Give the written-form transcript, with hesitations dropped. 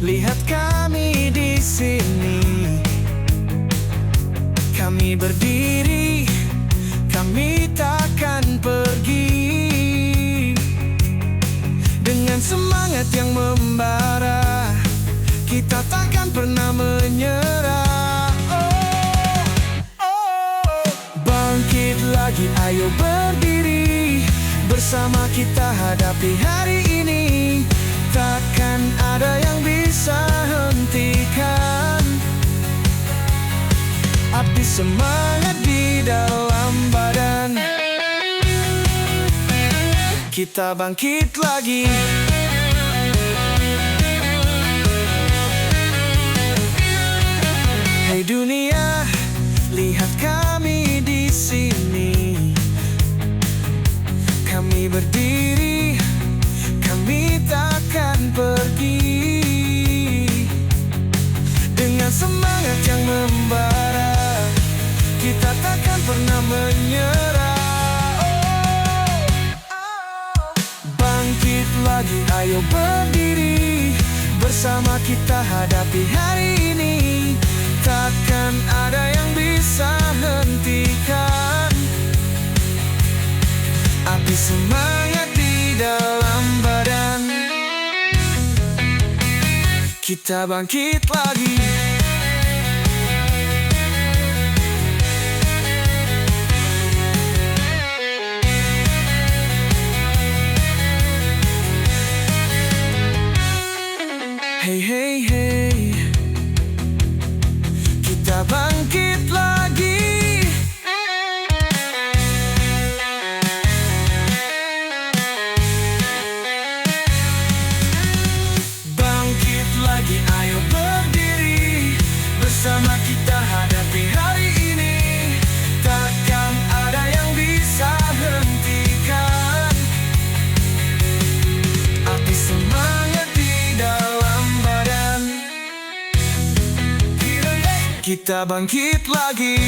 lihat kami di sini. Kami berdiri, kami takkan pergi. Dengan semangat yang membara, kita takkan pernah menyerah. Bangkit lagi, ayo berdiri. Bersama kita hadapi hari ini. Takkan ada yang bisa hentikan api semangat di dalam badan. Kita bangkit lagi. Hai dunia, lihat kami di sini. Kami berdiri, kami takkan pergi. Dengan semangat yang membara, kita takkan pernah menyerah. Bangkit lagi, ayo berdiri. Bersama kita hadapi hari ini. Takkan ada yang bisa hentikan api semangat di dalam badan. Kita bangkit lagi. Hey hey hey, kita bangkit lagi. Bangkit lagi, ayo berdiri. Bersama kita hadapi hari ini. Takkan ada yang bisa hentikan api semangat di dalam badan. Kita bangkit lagi.